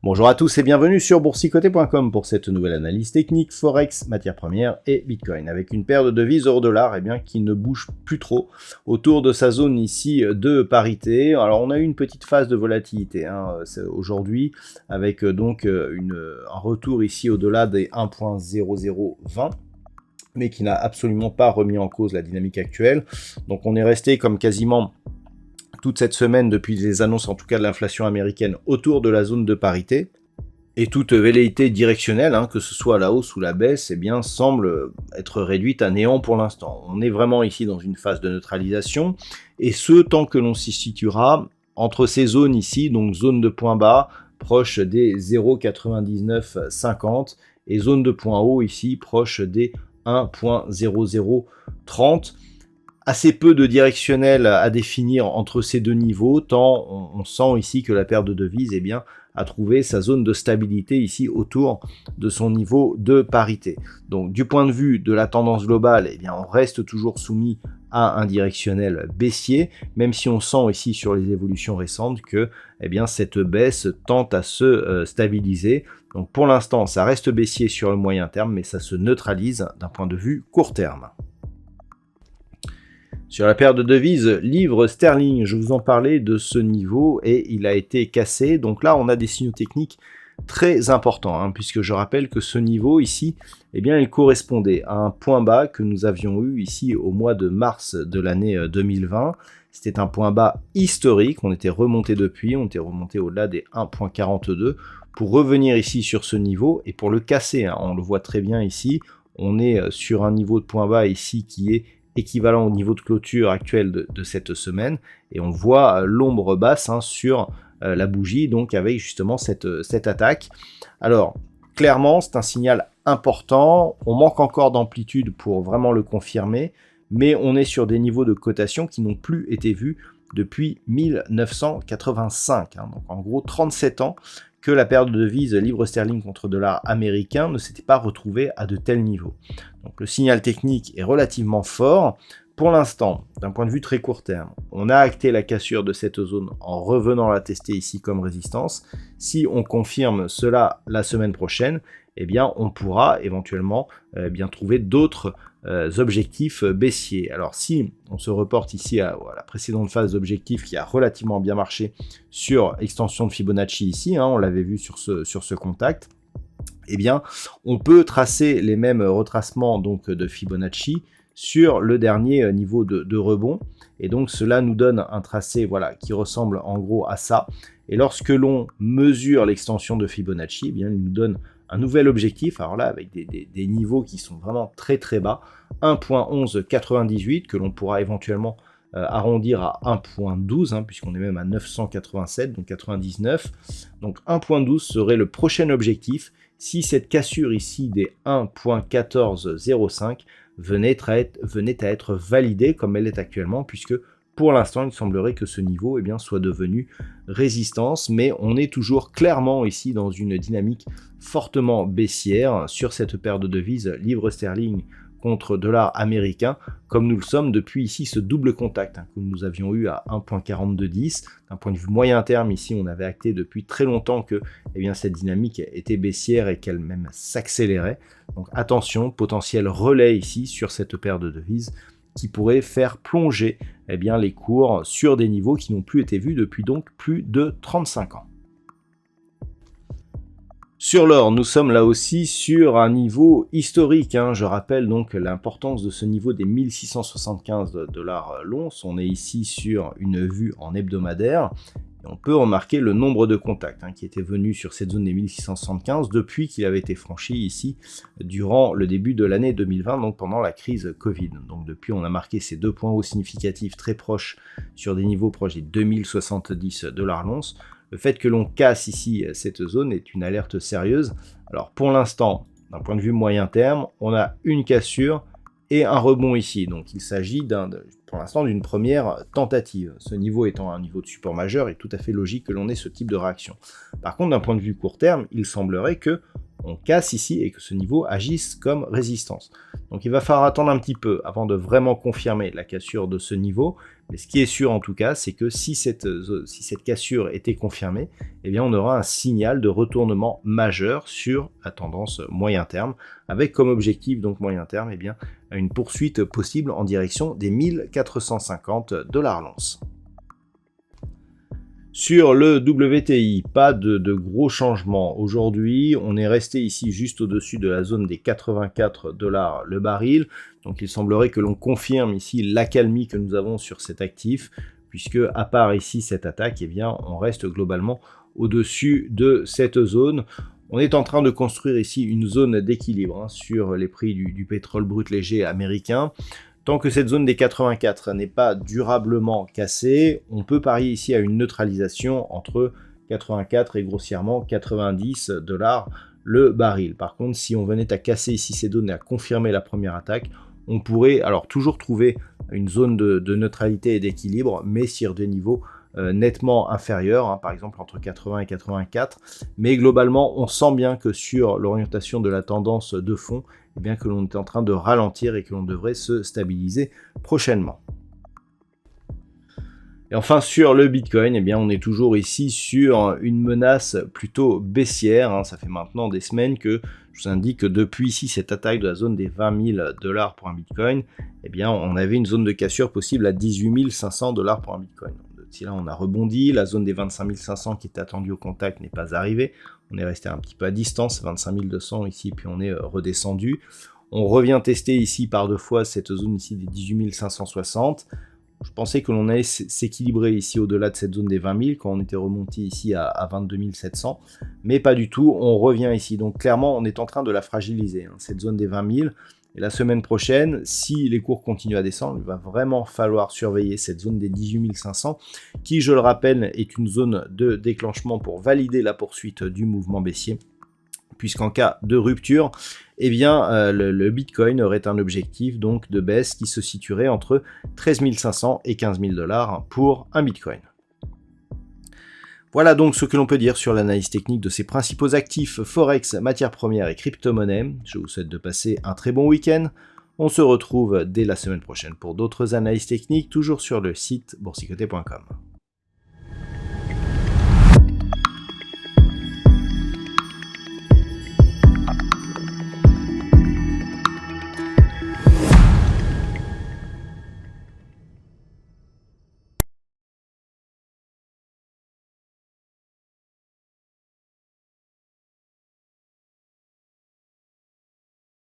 Bonjour à tous et bienvenue sur boursicoté.com pour cette nouvelle analyse technique Forex, matières premières et Bitcoin avec une paire de devises euro-dollar qui ne bouge plus trop autour de sa zone ici de parité. Alors on a eu une petite phase de volatilité aujourd'hui avec donc un retour ici au-delà des 1.0020 mais qui n'a absolument pas remis en cause la dynamique actuelle. Donc on est resté comme quasiment toute cette semaine, depuis les annonces en tout cas de l'inflation américaine, autour de la zone de parité. Et toute velléité directionnelle, que ce soit la hausse ou la baisse, semble être réduite à néant pour l'instant. On est vraiment ici dans une phase de neutralisation, et ce, tant que l'on s'y situera entre ces zones ici, donc zone de point bas, proche des 0,9950, et zone de point haut ici, proche des 1.0030. Assez peu de directionnel à définir entre ces deux niveaux, tant on sent ici que la paire de devises a trouvé sa zone de stabilité ici autour de son niveau de parité. Donc du point de vue de la tendance globale, on reste toujours soumis à un directionnel baissier, même si on sent ici sur les évolutions récentes que cette baisse tente à se stabiliser. Donc pour l'instant, ça reste baissier sur le moyen terme, mais ça se neutralise d'un point de vue court terme. Sur la paire de devises livre sterling, je vous en parlais de ce niveau et il a été cassé. Donc là, on a des signaux techniques très importants, puisque je rappelle que ce niveau ici, il correspondait à un point bas que nous avions eu ici au mois de mars de l'année 2020. C'était un point bas historique, on était remonté depuis, on était remonté au-delà des 1.42 pour revenir ici sur ce niveau et pour le casser. On le voit très bien ici, on est sur un niveau de point bas ici qui est équivalent au niveau de clôture actuel de cette semaine, et on voit l'ombre basse sur la bougie, donc avec justement cette attaque. Alors clairement c'est un signal important, on manque encore d'amplitude pour vraiment le confirmer, mais on est sur des niveaux de cotation qui n'ont plus été vus depuis 1985, donc en gros 37 ans que la paire de devises livre sterling contre dollar américain ne s'était pas retrouvée à de tels niveaux. Donc le signal technique est relativement fort. Pour l'instant, d'un point de vue très court terme, on a acté la cassure de cette zone en revenant la tester ici comme résistance. Si on confirme cela la semaine prochaine, on pourra éventuellement trouver d'autres objectifs baissiers. Alors si on se reporte ici à la précédente phase d'objectif qui a relativement bien marché sur extension de Fibonacci ici, on l'avait vu sur ce contact, on peut tracer les mêmes retracements donc de Fibonacci sur le dernier niveau de rebond, et donc cela nous donne un tracé qui ressemble en gros à ça. Et lorsque l'on mesure l'extension de Fibonacci, il nous donne un nouvel objectif, alors là avec des niveaux qui sont vraiment très très bas, 1.1198 que l'on pourra éventuellement arrondir à 1.12, puisqu'on est même à 987, donc 99. Donc 1.12 serait le prochain objectif si cette cassure ici des 1.1405 venait à être validée comme elle est actuellement, puisque pour l'instant, il semblerait que ce niveau soit devenu résistance, mais on est toujours clairement ici dans une dynamique fortement baissière sur cette paire de devises livre sterling contre dollar américain, comme nous le sommes depuis ici ce double contact que nous avions eu à 1.4210. D'un point de vue moyen terme, ici on avait acté depuis très longtemps que cette dynamique était baissière et qu'elle même s'accélérait. Donc attention, potentiel relais ici sur cette paire de devises qui pourrait faire plonger les cours sur des niveaux qui n'ont plus été vus depuis donc plus de 35 ans. Sur l'or, nous sommes là aussi sur un niveau historique. Je rappelle donc l'importance de ce niveau des 1675 $ l'once. On est ici sur une vue en hebdomadaire. Et on peut remarquer le nombre de contacts qui était venu sur cette zone des 1675 depuis qu'il avait été franchi ici durant le début de l'année 2020, donc pendant la crise Covid. Donc depuis, on a marqué ces deux points hauts significatifs très proches sur des niveaux proches des 2070 $ l'once. Le fait que l'on casse ici cette zone est une alerte sérieuse. Alors pour l'instant, d'un point de vue moyen terme, on a une cassure et un rebond ici. Donc il s'agit pour l'instant d'une première tentative. Ce niveau étant un niveau de support majeur, il est tout à fait logique que l'on ait ce type de réaction. Par contre, d'un point de vue court terme, il semblerait que on casse ici et que ce niveau agisse comme résistance. Donc il va falloir attendre un petit peu avant de vraiment confirmer la cassure de ce niveau. Mais ce qui est sûr en tout cas, c'est que si cette cassure était confirmée, eh bien on aura un signal de retournement majeur sur la tendance moyen terme, avec comme objectif donc moyen terme, eh bien une poursuite possible en direction des 1450 $ l'once. Sur le WTI, pas de gros changements. Aujourd'hui, on est resté ici juste au-dessus de la zone des 84 $ le baril. Donc il semblerait que l'on confirme ici l'accalmie que nous avons sur cet actif, puisque à part ici cette attaque, eh bien, on reste globalement au-dessus de cette zone. On est en train de construire ici une zone d'équilibre sur les prix du pétrole brut léger américain. Tant que cette zone des 84 n'est pas durablement cassée, on peut parier ici à une neutralisation entre 84 et grossièrement 90 $ le baril. Par contre, si on venait à casser ici ces zones et à confirmer la première attaque, on pourrait alors toujours trouver une zone de neutralité et d'équilibre, mais sur des niveaux nettement inférieurs, par exemple entre 80 et 84. Mais globalement, on sent bien que sur l'orientation de la tendance de fond, eh bien que l'on est en train de ralentir et que l'on devrait se stabiliser prochainement. Et enfin sur le Bitcoin, eh bien on est toujours ici sur une menace plutôt baissière. Ça fait maintenant des semaines que je vous indique que depuis ici cette attaque de la zone des 20 000 $ pour un Bitcoin, eh bien on avait une zone de cassure possible à 18 500 $ pour un Bitcoin. Si là on a rebondi, la zone des 25 500 qui était attendue au contact n'est pas arrivée. On est resté un petit peu à distance, 25 200 ici, puis on est redescendu. On revient tester ici par deux fois cette zone ici des 18 560. Je pensais que l'on allait s'équilibrer ici au-delà de cette zone des 20 000 quand on était remonté ici à 22 700, mais pas du tout, on revient ici. Donc clairement, on est en train de la fragiliser, cette zone des 20 000. Et la semaine prochaine, si les cours continuent à descendre, il va vraiment falloir surveiller cette zone des 18 500, qui, je le rappelle, est une zone de déclenchement pour valider la poursuite du mouvement baissier. Puisqu'en cas de rupture, eh bien, le Bitcoin aurait un objectif donc de baisse qui se situerait entre 13 500 et 15 000 $ pour un Bitcoin. Voilà donc ce que l'on peut dire sur l'analyse technique de ces principaux actifs Forex, matières premières et crypto-monnaies. Je vous souhaite de passer un très bon week-end. On se retrouve dès la semaine prochaine pour d'autres analyses techniques, toujours sur le site boursicoté.com.